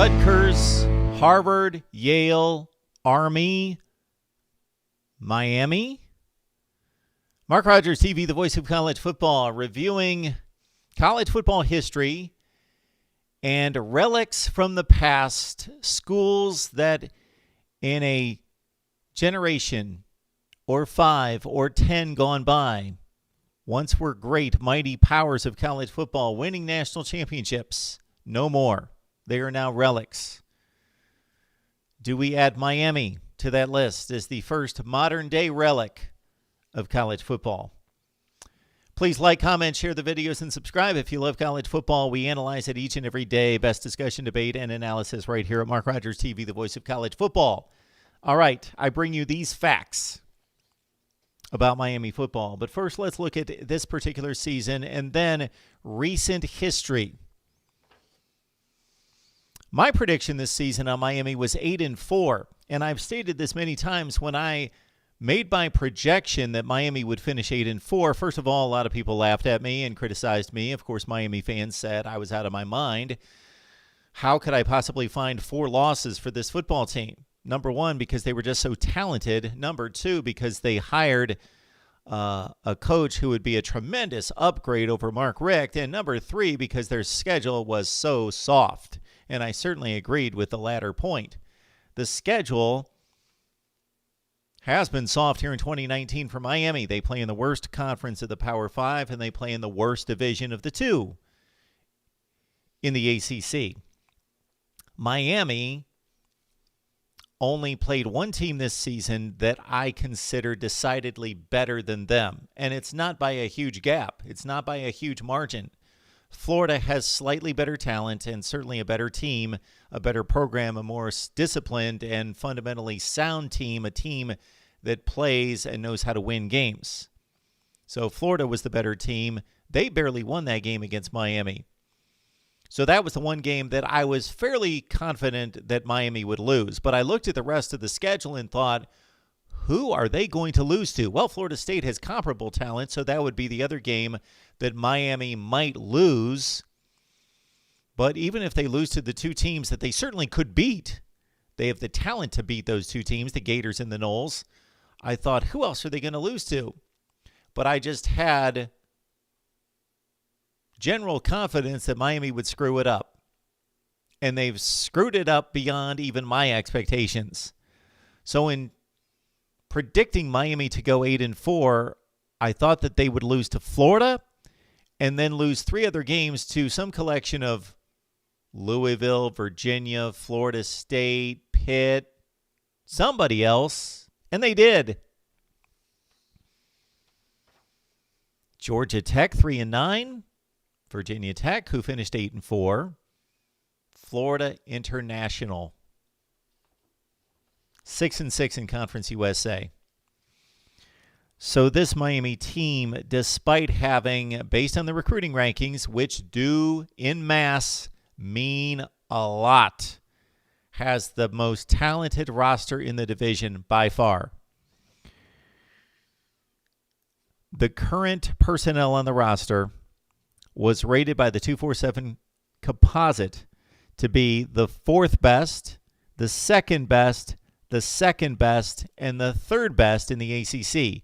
Rutgers, Harvard, Yale, Army, Miami. Mark Rogers TV, the voice of college football, reviewing college football history and relics from the past, schools that in a generation or 5 or 10 gone by once were great, mighty powers of college football, winning national championships. No more. They are now relics. Do we add Miami to that list as the first modern-day relic of college football? Please like, comment, share the videos, and subscribe if you love college football. We analyze it each and every day. Best discussion, debate, and analysis right here at Mark Rogers TV, the voice of college football. All right, I bring you these facts about Miami football. But first, let's look at this particular season and then recent history. My prediction this season on Miami was 8-4, and I've stated this many times when I made my projection that Miami would finish 8-4. First of all, a lot of people laughed at me and criticized me. Of course, Miami fans said I was out of my mind. How could I possibly find 4 losses for this football team? Number one, because they were just so talented. Number two, because they hired a coach who would be a tremendous upgrade over Mark Richt. And number three, because their schedule was so soft. And I certainly agreed with the latter point. The schedule has been soft here in 2019 for Miami. They play in the worst conference of the Power 5, and they play in the worst division of the 2 in the ACC. Miami only played one team this season that I consider decidedly better than them. And it's not by a huge gap. It's not by a huge margin. Florida has slightly better talent and certainly a better team, a better program, a more disciplined and fundamentally sound team, a team that plays and knows how to win games. So Florida was the better team. They barely won that game against Miami. So that was the one game that I was fairly confident that Miami would lose. But I looked at the rest of the schedule and thought, who are they going to lose to? Well, Florida State has comparable talent, so that would be the other game that Miami might lose. But even if they lose to the 2 teams that they certainly could beat, they have the talent to beat those 2 teams, the Gators and the Noles. I thought, who else are they going to lose to? But I just had general confidence that Miami would screw it up. And they've screwed it up beyond even my expectations. So in predicting Miami to go 8-4, I thought that they would lose to Florida and then lose 3 other games to some collection of Louisville, Virginia, Florida State, Pitt, somebody else, and they did. Georgia Tech 3-9, Virginia Tech, who finished 8-4, Florida International 6-6 in Conference USA. So this Miami team, despite having, based on the recruiting rankings, which do en masse mean a lot, has the most talented roster in the division by far. The current personnel on the roster was rated by the 247 composite to be the 4th best, the 2nd best, the 2nd best, and the 3rd best in the ACC.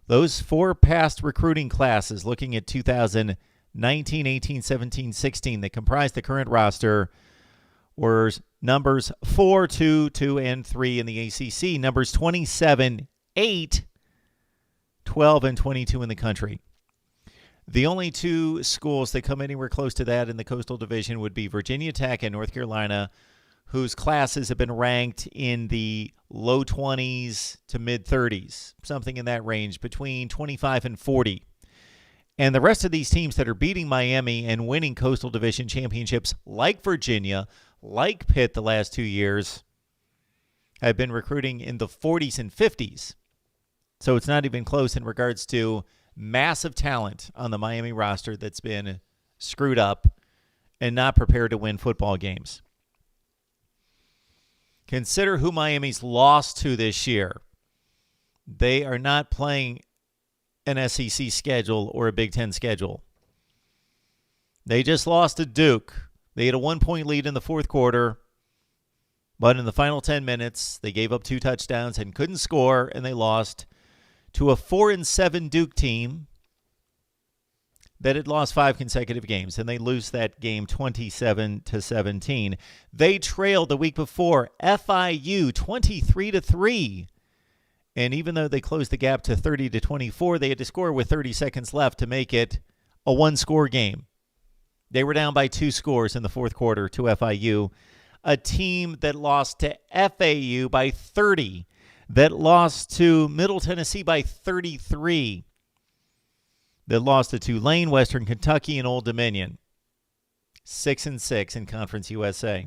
Those 4 past recruiting classes, looking at 2019, 18, 17, 16, that comprised the current roster, were numbers 4, 2, 2, and 3 in the ACC, numbers 27, 8, 12, and 22 in the country. The only 2 schools that come anywhere close to that in the Coastal Division would be Virginia Tech and North Carolina, whose classes have been ranked in the low 20s to mid-30s, something in that range, between 25 and 40. And the rest of these teams that are beating Miami and winning Coastal Division championships, like Virginia, like Pitt the last 2 years, have been recruiting in the 40s and 50s. So it's not even close in regards to massive talent on the Miami roster that's been screwed up and not prepared to win football games. Consider who Miami's lost to this year. They are not playing an SEC schedule or a Big Ten schedule. They just lost to Duke. They had a 1-point lead in the 4th quarter, But in the final 10 minutes, they gave up 2 touchdowns and couldn't score, and they lost to a 4-7 Duke team that had lost 5 consecutive games, and they lose that game 27-17. They trailed the week before FIU 23-3. And even though they closed the gap to 30-24, they had to score with 30 seconds left to make it a 1-score game. They were down by 2 scores in the fourth quarter to FIU, a team that lost to FAU by 30, that lost to Middle Tennessee by 33, that lost to Tulane, Western Kentucky, and Old Dominion. 6-6 in Conference USA.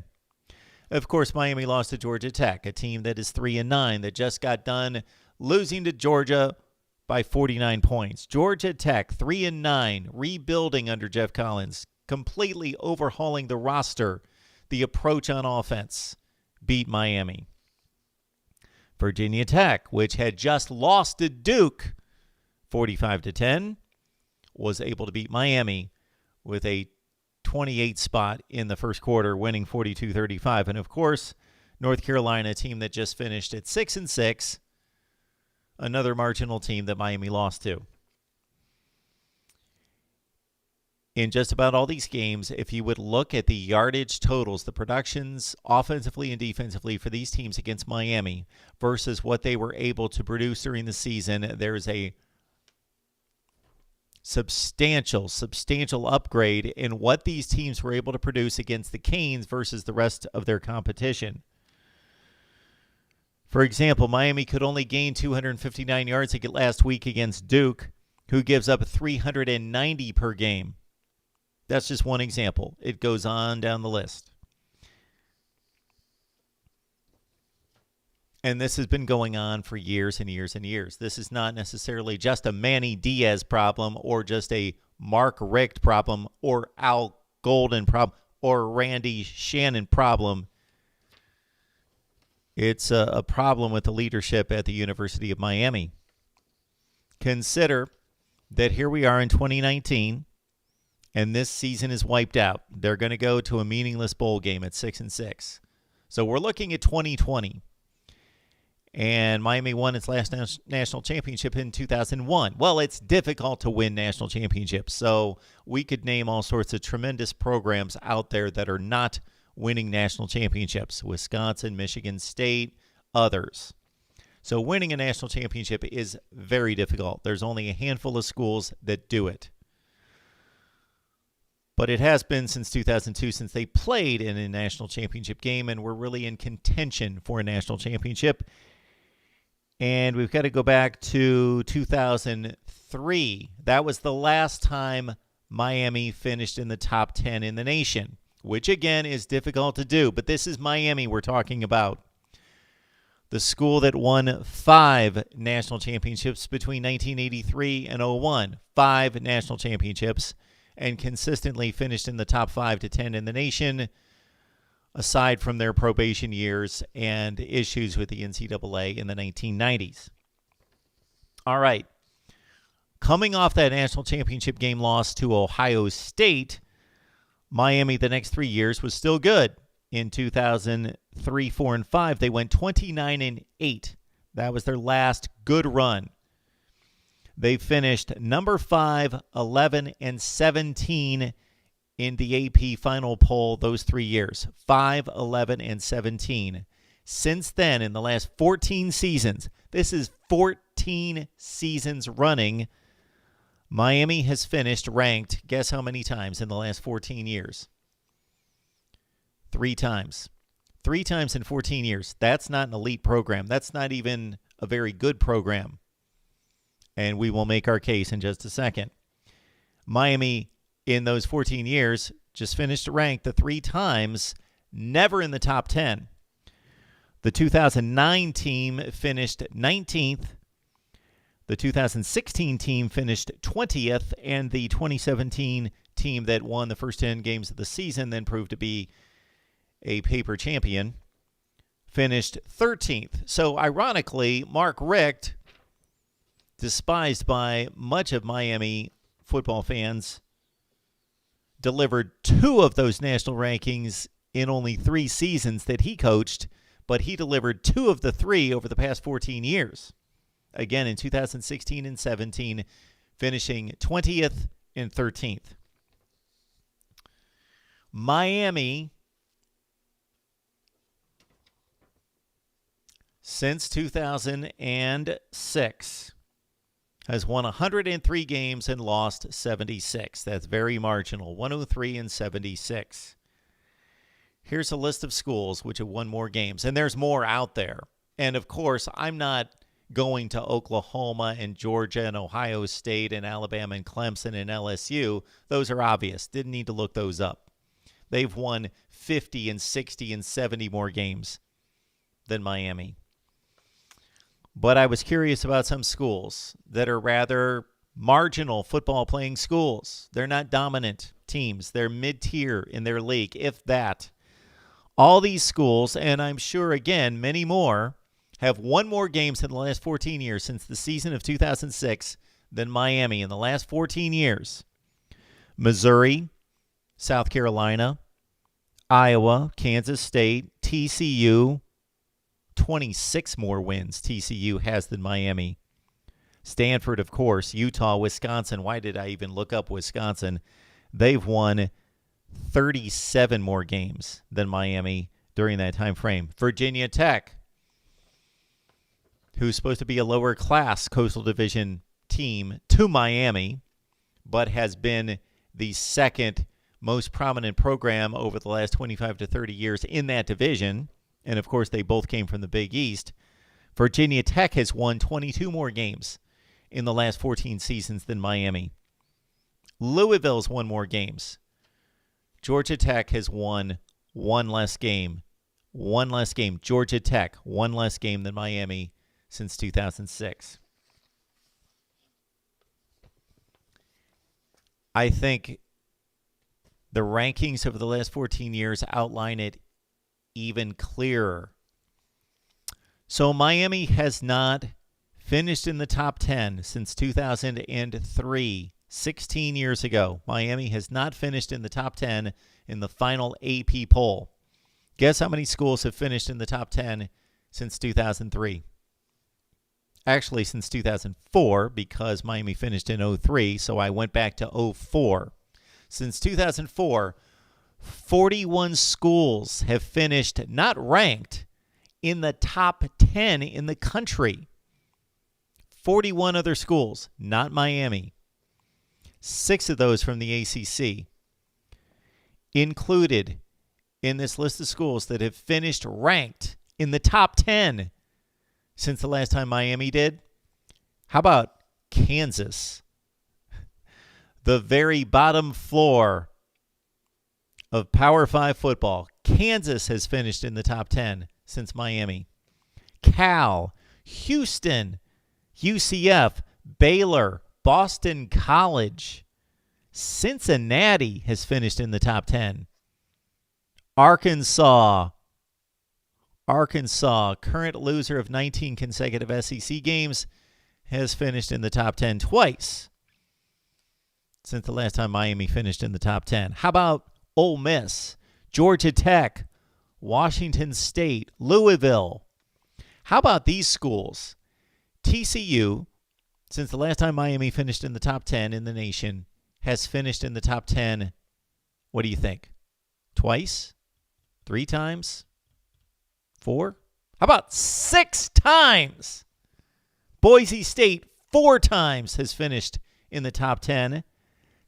Of course, Miami lost to Georgia Tech, a team that is 3-9 that just got done losing to Georgia by 49 points. Georgia Tech, 3-9, rebuilding under Jeff Collins, completely overhauling the roster, the approach on offense, beat Miami. Virginia Tech, which had just lost to Duke 45-10, was able to beat Miami with a 28 spot in the first quarter, winning 42-35. And of course, North Carolina, a team that just finished at 6-6, another marginal team that Miami lost to. In just about all these games, if you would look at the yardage totals, the productions offensively and defensively for these teams against Miami versus what they were able to produce during the season, there's a substantial upgrade in what these teams were able to produce against the Canes versus the rest of their competition. For example, Miami could only gain 259 yards last week against Duke, who gives up 390 per game. That's just one example. It goes on down the list. And this has been going on for years and years and years. This is not necessarily just a Manny Diaz problem or just a Mark Richt problem or Al Golden problem or Randy Shannon problem. It's a problem with the leadership at the University of Miami. Consider that here we are in 2019, and this season is wiped out. They're going to go to a meaningless bowl game at 6-6. So we're looking at 2020. And Miami won its last national championship in 2001. Well, it's difficult to win national championships, so we could name all sorts of tremendous programs out there that are not winning national championships. Wisconsin, Michigan State, others. So winning a national championship is very difficult. There's only a handful of schools that do it. But it has been since 2002 since they played in a national championship game and were really in contention for a national championship. And we've got to go back to 2003. That was the last time Miami finished in the top 10 in the nation, which, again, is difficult to do. But this is Miami we're talking about. The school that won 5 national championships between 1983 and 01. 5 national championships, and consistently finished in the top 5 to 10 in the nation, aside from their probation years and issues with the NCAA in the 1990s. All right. Coming off that national championship game loss to Ohio State, Miami the next 3 years was still good. In 2003, 4, and 5, they went 29-8. That was their last good run. They finished number 5, 11, and 17 in the AP final poll those 3 years. 5, 11, and 17. Since then, in the last 14 seasons, this is 14 seasons running, Miami has finished ranked, guess how many times in the last 14 years? 3 times. 3 times in 14 years. That's not an elite program. That's not even a very good program. And we will make our case in just a second. Miami, in those 14 years, just finished ranked the 3 times, never in the top 10. The 2009 team finished 19th. The 2016 team finished 20th. And the 2017 team that won the first 10 games of the season, then proved to be a paper champion, finished 13th. So, ironically, Mark Richt, despised by much of Miami football fans, delivered 2 of those national rankings in only 3 seasons that he coached, but he delivered 2 of the 3 over the past 14 years. Again, in 2016 and 17, finishing 20th and 13th. Miami, since 2006, has won 103 games and lost 76. That's very marginal, 103 and 76. Here's a list of schools which have won more games, and there's more out there. And, of course, I'm not going to Oklahoma and Georgia and Ohio State and Alabama and Clemson and LSU. Those are obvious. Didn't need to look those up. They've won 50 and 60 and 70 more games than Miami. But I was curious about some schools that are rather marginal football playing schools. They're not dominant teams. They're mid-tier in their league, if that. All these schools, and I'm sure, again, many more, have won more games in the last 14 years since the season of 2006 than Miami in the last 14 years. Missouri, South Carolina, Iowa, Kansas State, TCU, 26 more wins TCU has than Miami. Stanford, of course, Utah, Wisconsin. Why did I even look up Wisconsin? They've won 37 more games than Miami during that time frame. Virginia Tech, who's supposed to be a lower class Coastal Division team to Miami, but has been the second most prominent program over the last 25 to 30 years in that division. And, of course, they both came from the Big East. Virginia Tech has won 22 more games in the last 14 seasons than Miami. Louisville's won more games. Georgia Tech has won one less game. One less game. Georgia Tech, one less game than Miami since 2006. I think the rankings over the last 14 years outline it even clearer. So Miami has not finished in the top 10 since 2003, 16 years ago. Miami has not finished in the top 10 in the final AP poll. Guess how many schools have finished in the top 10 since 2003? Actually, since 2004, because Miami finished in 03, so I went back to 04. Since 2004, 41 schools have finished, not ranked, in the top 10 in the country. 41 other schools, not Miami. 6 of those from the ACC. Included in this list of schools that have finished ranked in the top 10 since the last time Miami did. How about Kansas? The very bottom floor of Power 5 football. Kansas has finished in the top 10 since Miami. Cal, Houston, UCF, Baylor, Boston College, Cincinnati has finished in the top 10. Arkansas, current loser of 19 consecutive SEC games, has finished in the top 10 twice since the last time Miami finished in the top 10. How about Ole Miss, Georgia Tech, Washington State, Louisville? How about these schools? TCU, since the last time Miami finished in the top 10 in the nation, has finished in the top 10, what do you think? Twice? 3 times? 4? How about 6 times? Boise State, 4 times has finished in the top 10.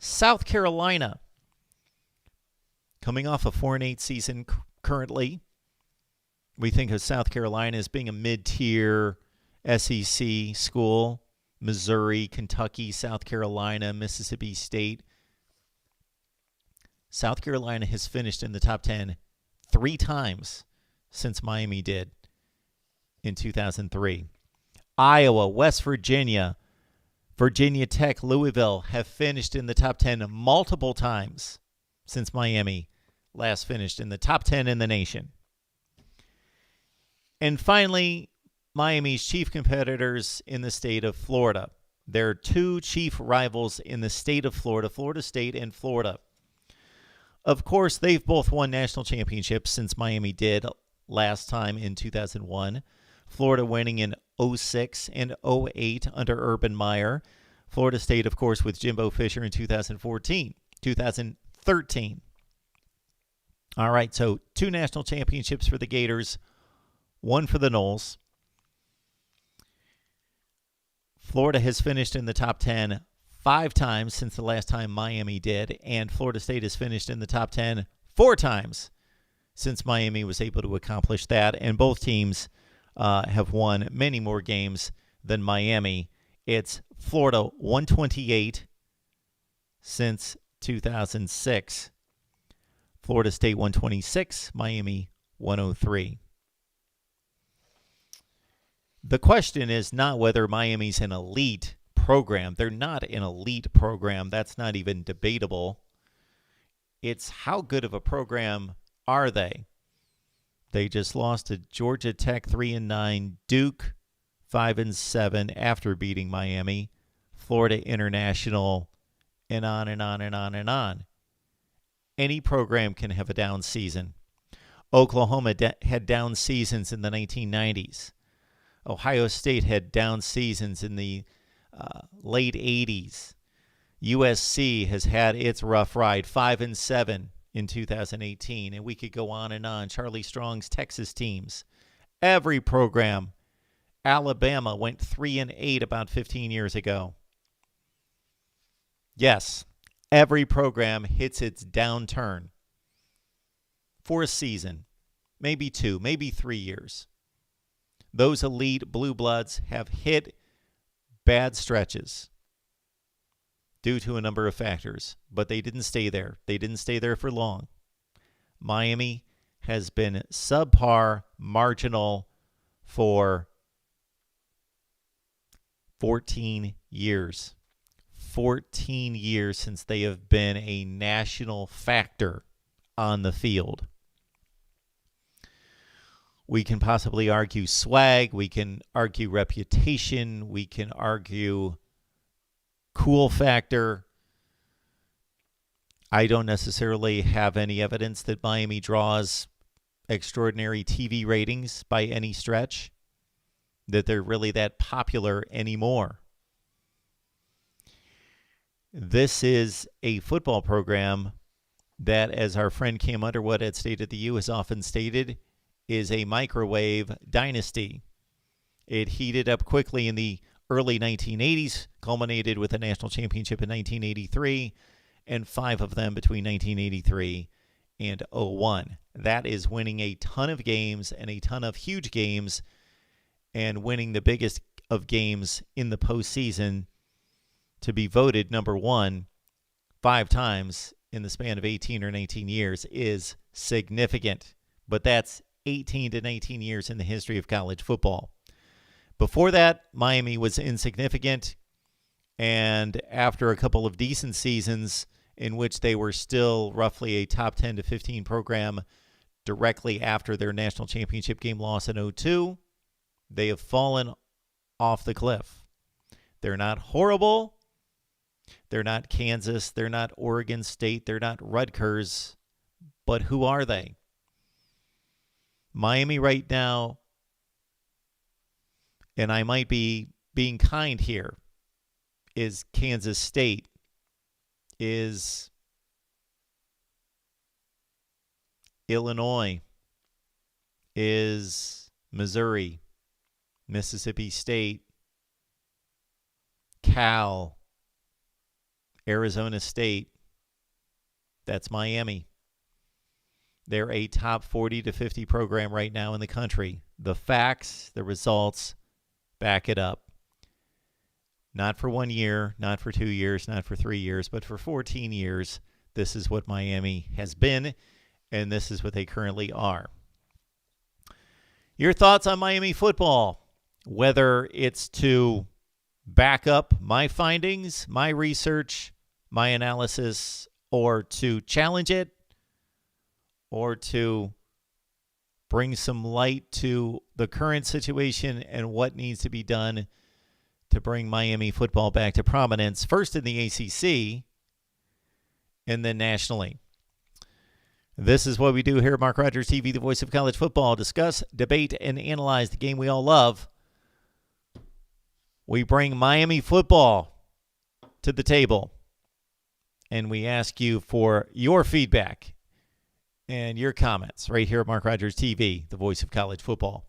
South Carolina, coming off a 4-8 season currently. We think of South Carolina as being a mid-tier SEC school. Missouri, Kentucky, South Carolina, Mississippi State. South Carolina has finished in the top 10 3 times since Miami did in 2003. Iowa, West Virginia, Virginia Tech, Louisville have finished in the top 10 multiple times since Miami last finished in the top 10 in the nation. And finally, Miami's chief competitors in the state of Florida. There are 2 chief rivals in the state of Florida, Florida State and Florida. Of course, they've both won national championships since Miami did. last time in 2001. Florida winning in 06 and 08 under Urban Meyer. Florida State, of course, with Jimbo Fisher in 2013. All right, so 2 national championships for the Gators, 1 for the Noles. Florida has finished in the top 10 5 times since the last time Miami did, and Florida State has finished in the top 10 4 times since Miami was able to accomplish that, and both teams have won many more games than Miami. It's Florida 128 since 2006. Florida State 126, Miami 103. The question is not whether Miami's an elite program. They're not an elite program. That's not even debatable. It's how good of a program are they? They just lost to Georgia Tech 3-9, Duke 5-7 after beating Miami, Florida International, and on and on and on and on. Any program can have a down season. Oklahoma had down seasons in the 1990s. Ohio State had down seasons in the late 80s. USC has had its rough ride, 5-7 in 2018, and we could go on and on. Charlie Strong's Texas teams. Every program. Alabama went 3-8 about 15 years ago. Yes, every program hits its downturn for a season, maybe 2, maybe 3 years. Those elite blue bloods have hit bad stretches due to a number of factors, but they didn't stay there. They didn't stay there for long. Miami has been subpar, marginal for 14 years. 14 years since they have been a national factor on the field. We can possibly argue swag. We can argue reputation. We can argue cool factor. I don't necessarily have any evidence that Miami draws extraordinary TV ratings by any stretch, that they're really that popular anymore. This is a football program that, as our friend Cam Underwood at State of the U has often stated, is a microwave dynasty. It heated up quickly in the early 1980s, culminated with a national championship in 1983, and 5 of them between 1983 and 01. That is winning a ton of games and a ton of huge games, and winning the biggest of games in the postseason to be voted number 1 5 times in the span of 18 or 19 years is significant. But that's 18 to 19 years in the history of college football. Before that, Miami was insignificant, and after a couple of decent seasons in which they were still roughly a top 10 to 15 program directly after their national championship game loss in 02, they have fallen off the cliff. They're not horrible. They're not Kansas. They're not Oregon State. They're not Rutgers. But who are they? Miami right now, and I might be being kind here, is Kansas State, is Illinois, is Missouri, Mississippi State, Cal, Arizona State. That's Miami. They're a top 40 to 50 program right now in the country. The facts, the results back it up. Not for 1 year, not for 2 years, not for 3 years, but for 14 years. This is what Miami has been, and this is what they currently are. Your thoughts on Miami football, whether it's to back up my findings, my research, my analysis, or to challenge it, or to bring some light to the current situation and what needs to be done to bring Miami football back to prominence, first in the ACC and then nationally. This is what we do here at Mark Rogers TV, the voice of college football. Discuss, debate, and analyze the game we all love. We bring Miami football to the table, and we ask you for your feedback and your comments right here at Mark Rogers TV, the voice of college football.